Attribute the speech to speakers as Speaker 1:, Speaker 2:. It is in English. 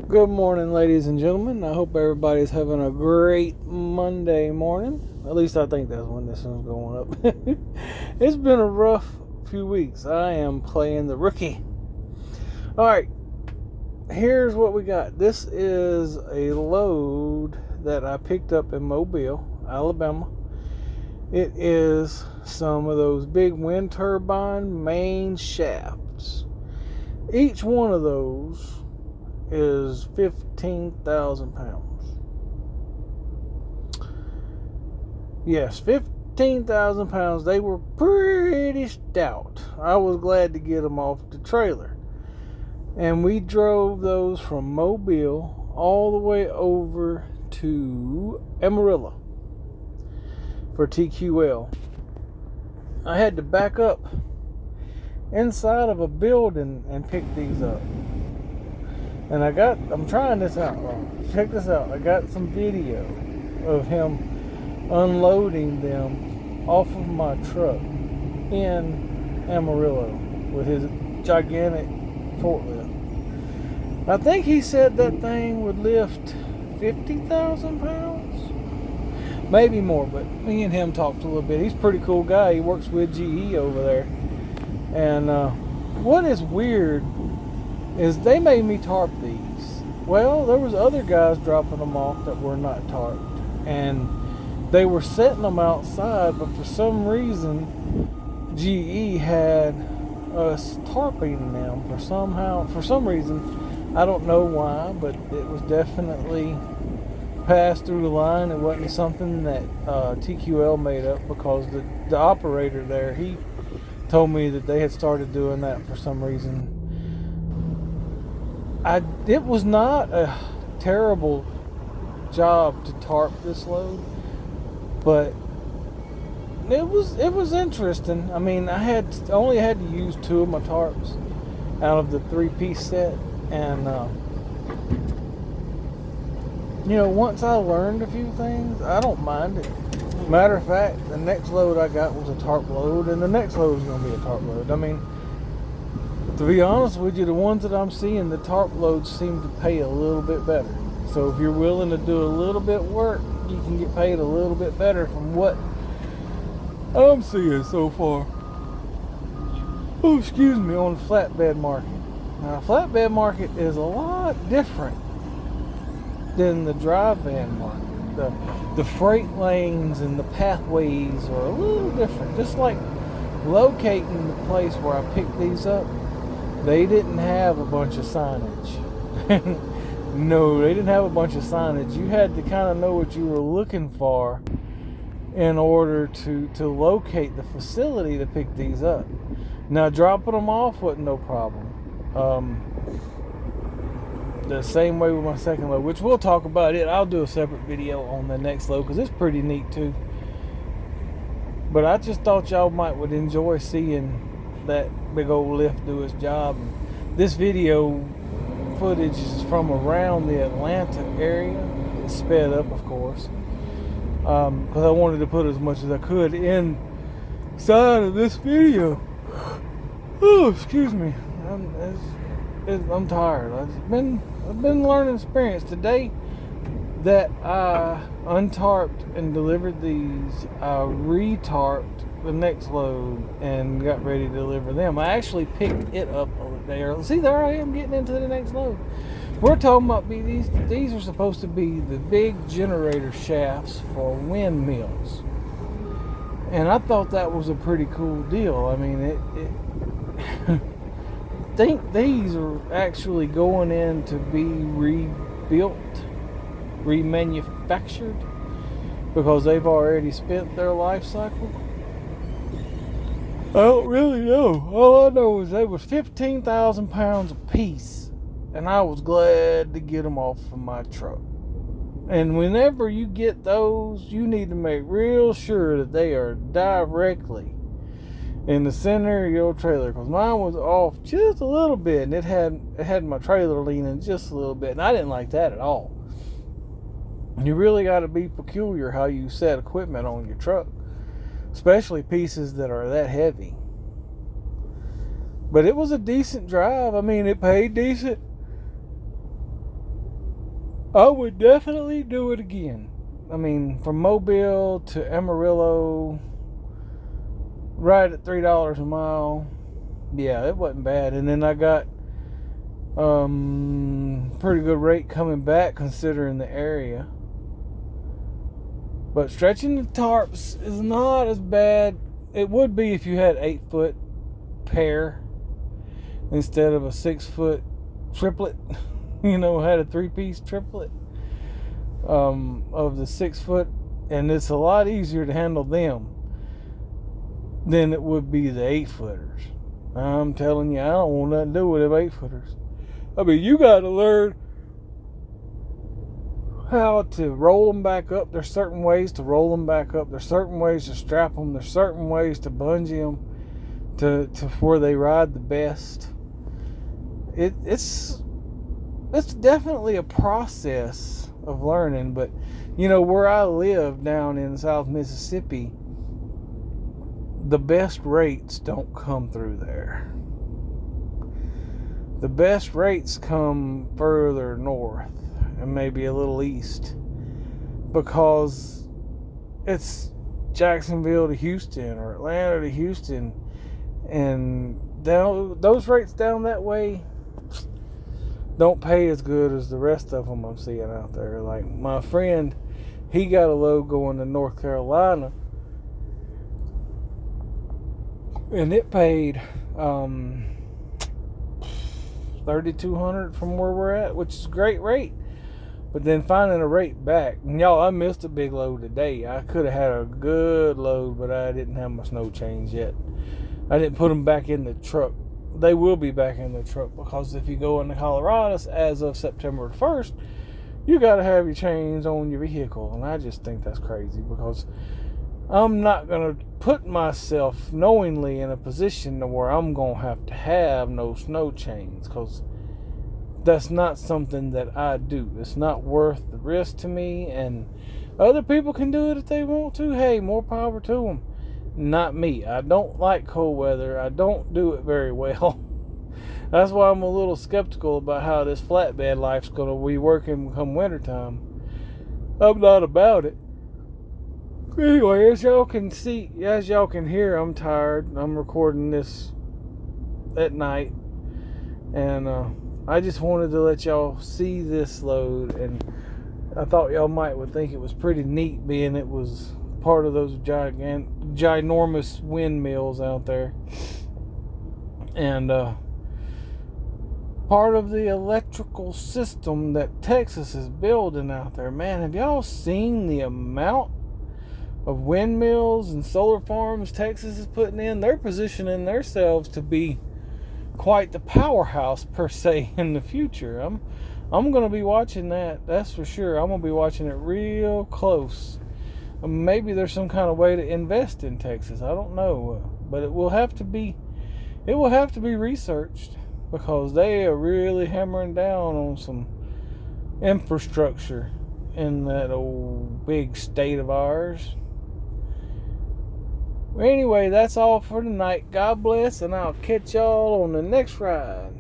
Speaker 1: Good morning, ladies and gentlemen. I hope everybody's having a great Monday morning. At least I think that's when this one's going up. It's been a rough few weeks. I am playing the rookie. All right, here's what we got. This is a load that I picked up in Mobile, Alabama. It is some of those big wind turbine main shafts. Each one of those is 15,000 pounds. Yes, 15,000 pounds. They were pretty stout. I was glad to get them off the trailer. And we drove those from Mobile all the way over to Amarillo for TQL. I had to back up inside of a building and pick these up. And I'm trying this out. Check this out. I got some video of him unloading them off of my truck in Amarillo with his gigantic forklift. I think he said that thing would lift 50,000 pounds. Maybe more, but me and him talked a little bit. He's a pretty cool guy. He works with GE over there. And what is weird is they made me tarp these. Well, there was other guys dropping them off that were not tarped, and they were setting them outside, but for some reason GE had us tarping them for some reason. I don't know why, but it was definitely passed through the line. It wasn't something that TQL made up, because the operator there, he told me that they had started doing that for some reason. It was not a terrible job to tarp this load, but it was interesting. I mean, I only had to use 2 of my tarps out of the 3-piece set, and once I learned a few things, I don't mind it. Matter of fact, the next load I got was a tarp load, and the next load is going to be a tarp load. I mean, to be honest with you, the ones that I'm seeing, the tarp loads seem to pay a little bit better. So if you're willing to do a little bit work, you can get paid a little bit better from what I'm seeing so far. Oh, excuse me, on the flatbed market. Now, flatbed market is a lot different than the dry van market. The freight lanes and the pathways are a little different. Just like locating the place where I picked these up, they didn't have a bunch of signage. No, they didn't have a bunch of signage. You had to kind of know what you were looking for in order to locate the facility to pick these up. Now, dropping them off wasn't no problem. The same way with my second load, which we'll talk about it. I'll do a separate video on the next load because it's pretty neat too. But I just thought y'all would enjoy seeing that big old lift do its job. This video footage is from around the Atlanta area. It's sped up, of course, because I wanted to put as much as I could inside of this video. Oh, excuse me. I'm tired. I've been learning experience today that I untarped and delivered these. I retarped the next load and got ready to deliver them. I actually picked it up over there. See, there I am getting into the next load. We're talking about these are supposed to be the big generator shafts for windmills, and I thought that was a pretty cool deal. I mean, I think these are actually going in to be rebuilt, remanufactured, because they've already spent their life cycle. I don't really know. All I know is they was 15,000 pounds a piece, and I was glad to get them off of my truck. And whenever you get those, you need to make real sure that they are directly in the center of your trailer, because mine was off just a little bit, and it had my trailer leaning just a little bit, and I didn't like that at all. You really got to be peculiar how you set equipment on your truck, especially pieces that are that heavy. But it was a decent drive. I mean, it paid decent. I would definitely do it again. I mean, from Mobile to Amarillo, right at $3 a mile. Yeah, it wasn't bad. And then I got pretty good rate coming back considering the area. But stretching the tarps is not as bad. It would be if you had 8-foot pair instead of a 6-foot triplet. Had a 3-piece triplet of the 6-foot, and it's a lot easier to handle them than it would be the 8-footers. I'm telling you, I don't want nothing to do with them 8-footers. I mean, you got to learn how to roll them back up. There's certain ways to roll them back up. There's certain ways to strap them. There's certain ways to bungee them to where they ride the best. It's definitely a process of learning, but where I live down in South Mississippi, the best rates don't come through there. The best rates come further north and maybe a little east, because it's Jacksonville to Houston or Atlanta to Houston, and those rates down that way don't pay as good as the rest of them I'm seeing out there. Like my friend, he got a load going to North Carolina, and it paid $3,200 from where we're at, which is a great rate. But then finding a rate back, and y'all, I missed a big load today. I could have had a good load, but I didn't have my snow chains yet. I didn't put them back in the truck. They will be back in the truck, because if you go into Colorado as of September 1st, you got to have your chains on your vehicle. And I just think that's crazy, because I'm not going to put myself knowingly in a position to where I'm going to have no snow chains, because that's not something that I do. It's not worth the risk to me, and other people can do it if they want to. Hey, more power to them. Not me. I don't like cold weather. I don't do it very well. That's why I'm a little skeptical about how this flatbed life's going to be working come wintertime. I'm not about it. Anyway, as y'all can hear, I'm tired. I'm recording this at night, and I just wanted to let y'all see this load, and I thought y'all would think it was pretty neat, being it was part of those ginormous windmills out there, and part of the electrical system that Texas is building out there. Man, have y'all seen the amount of windmills and solar farms Texas is putting in? They're positioning themselves to be quite the powerhouse per se in the future. I'm going to be watching that's for sure. I'm going to be watching it real close. Maybe there's some kind of way to invest in Texas. I don't know, but it will have to be researched, because they are really hammering down on some infrastructure in that old big state of ours. Anyway, that's all for tonight. God bless, and I'll catch y'all on the next ride.